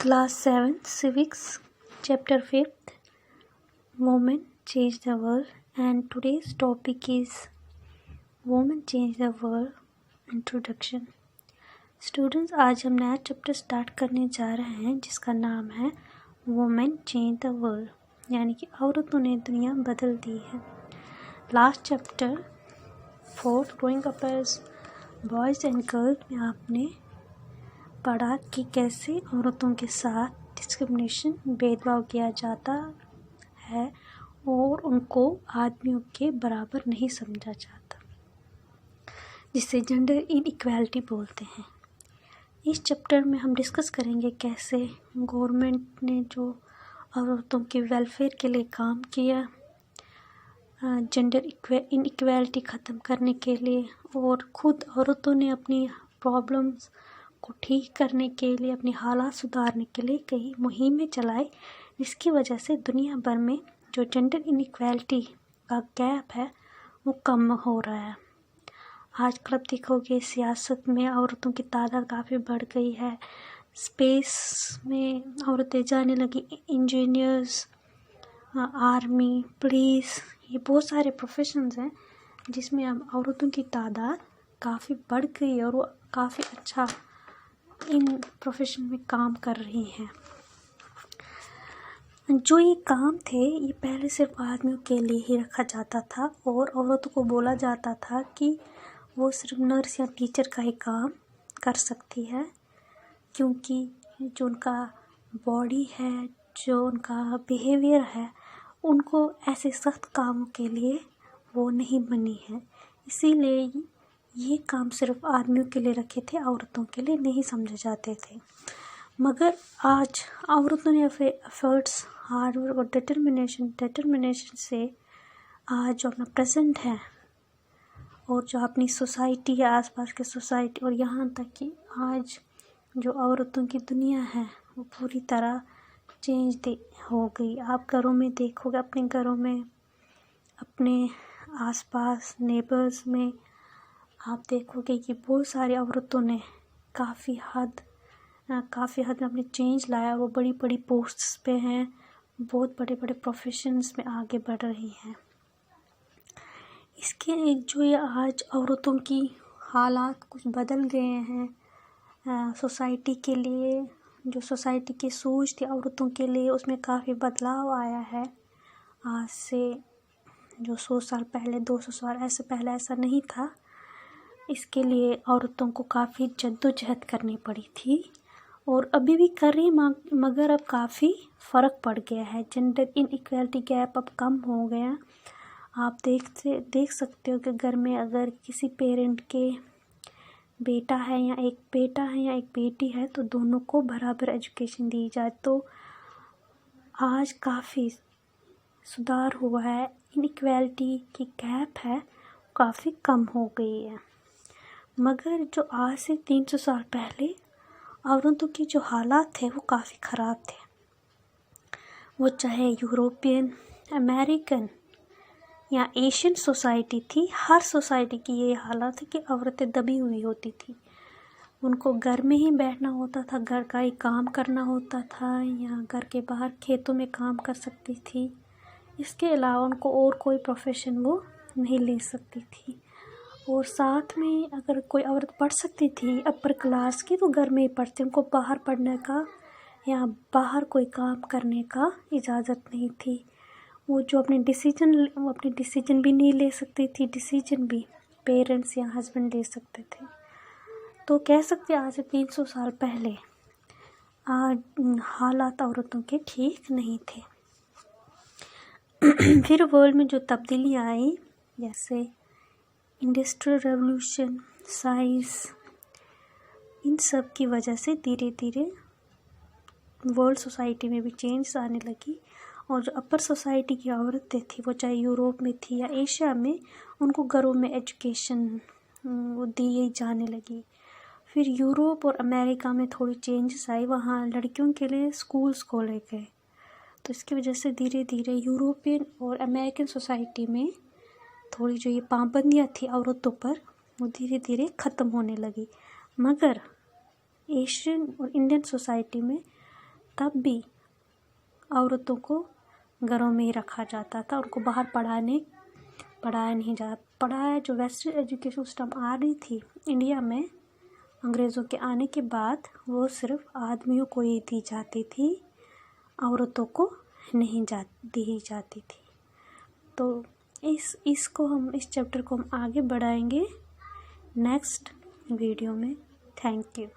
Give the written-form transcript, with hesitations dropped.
Class 7 Civics Chapter 5th Women Change the World, and today's topic is Women Change the World Introduction. Students, आज हम नया chapter start करने जा रहे हैं जिसका नाम है वुमेन चेंज द वर्ल्ड, यानी कि औरतों ने दुनिया बदल दी है। Last chapter 4 growing up as boys and girls में आपने पढ़ा कि कैसे औरतों के साथ डिस्क्रिमिनेशन भेदभाव किया जाता है और उनको आदमियों के बराबर नहीं समझा जाता, जिसे जेंडर इनइक्वालिटी बोलते हैं। इस चैप्टर में हम डिस्कस करेंगे कैसे गवर्नमेंट ने जो औरतों के वेलफेयर के लिए काम किया, जेंडर इनइक्वालिटी ख़त्म करने के लिए, और ख़ुद औरतों ने अपनी प्रॉब्लम्स को ठीक करने के लिए, अपनी हालात सुधारने के लिए कई मुहिमें चलाई, जिसकी वजह से दुनिया भर में जो जेंडर इनइक्वालिटी का गैप है वो कम हो रहा है। आजकल आप देखोगे सियासत में औरतों की तादाद काफ़ी बढ़ गई है, स्पेस में औरतें जाने लगी, इंजीनियर्स, आर्मी, पुलिस, ये बहुत सारे प्रोफेशंस हैं जिसमें अब औरतों की तादाद काफ़ी बढ़ गई है और वो काफ़ी अच्छा इन प्रोफेशन में काम कर रही हैं। जो ये काम थे ये पहले सिर्फ आदमियों के लिए ही रखा जाता था और औरतों को बोला जाता था कि वो सिर्फ नर्स या टीचर का ही काम कर सकती है, क्योंकि जो उनका बॉडी है, जो उनका बिहेवियर है, उनको ऐसे सख्त कामों के लिए वो नहीं बनी है। इसीलिए ये काम सिर्फ आदमियों के लिए रखे थे, औरतों के लिए नहीं समझे जाते थे। मगर आज औरतों ने अपने एफर्ट्स, हार्ड वर्क और डिटर्मिनेशन से आज जो अपना प्रेजेंट है और जो अपनी सोसाइटी है, आसपास के सोसाइटी और यहाँ तक कि आज जो औरतों की दुनिया है वो पूरी तरह चेंज हो गई। आप घरों में देखोगे, अपने घरों में, अपने आसपास नेबर्स में आप देखोगे कि बहुत सारी औरतों ने काफ़ी हद में अपने चेंज लाया। वो बड़ी बड़ी पोस्ट्स पे हैं, बहुत बड़े बड़े प्रोफेशंस में आगे बढ़ रही हैं। इसके जो ये आज औरतों की हालात कुछ बदल गए हैं सोसाइटी के लिए, जो सोसाइटी की सोच थी औरतों के लिए उसमें काफ़ी बदलाव आया है। आज से जो 100 साल पहले, 200 साल ऐसे पहले ऐसा नहीं था। इसके लिए औरतों को काफ़ी जद्दोजहद करनी पड़ी थी और अभी भी कर रही, मगर अब काफ़ी फ़र्क पड़ गया है। जेंडर इनइक्वालिटी गैप अब कम हो गया। आप देख सकते हो कि घर में अगर किसी पेरेंट के बेटा है या एक बेटी है तो दोनों को बराबर एजुकेशन दी जाए तो आज काफ़ी सुधार हुआ है। इनइक्वालिटी की गैप है काफ़ी कम हो गई है। मगर जो आज से 300 साल पहले औरतों की जो हालात थे वो काफ़ी ख़राब थे। वो चाहे यूरोपियन, अमेरिकन या एशियन सोसाइटी थी, हर सोसाइटी की ये हालत है कि औरतें दबी हुई होती थी। उनको घर में ही बैठना होता था, घर का ही काम करना होता था, या घर के बाहर खेतों में काम कर सकती थी। इसके अलावा उनको और कोई प्रोफेशन वो नहीं ले सकती थी। और साथ में अगर कोई औरत पढ़ सकती थी अपर क्लास की तो घर में ही पढ़ती, उनको बाहर पढ़ने का या बाहर कोई काम करने का इजाज़त नहीं थी। वो अपनी डिसीजन भी नहीं ले सकती थी, डिसीजन भी पेरेंट्स या हस्बैंड ले सकते थे। तो कह सकते आज से 300 साल पहले हालात औरतों के ठीक नहीं थे। फिर वर्ल्ड में जो तब्दीलियाँ आई, जैसे इंडस्ट्रियल रेवोल्यूशन, साइंस, इन सब की वजह से धीरे धीरे वर्ल्ड सोसाइटी में भी चेंज आने लगी। और जो अपर सोसाइटी की औरतें थी, वो चाहे यूरोप में थी या एशिया में, उनको घरों में एजुकेशन वो दी जाने लगी। फिर यूरोप और अमेरिका में थोड़ी चेंजेस आई, वहाँ लड़कियों के लिए स्कूल्स खोले गए। तो इसकी वजह से धीरे धीरे यूरोपियन और अमेरिकन सोसाइटी में थोड़ी जो ये पाबंदियाँ थी औरतों पर वो धीरे धीरे ख़त्म होने लगी। मगर एशियन और इंडियन सोसाइटी में तब भी औरतों को घरों में ही रखा जाता था, उनको बाहर पढ़ाया जो वेस्टर्न एजुकेशन सिस्टम आ रही थी इंडिया में अंग्रेज़ों के आने के बाद, वो सिर्फ आदमियों को ही दी जाती थी, औरतों को नहीं दी जाती थी। तो इस चैप्टर को हम आगे बढ़ाएंगे नेक्स्ट वीडियो में। Thank you.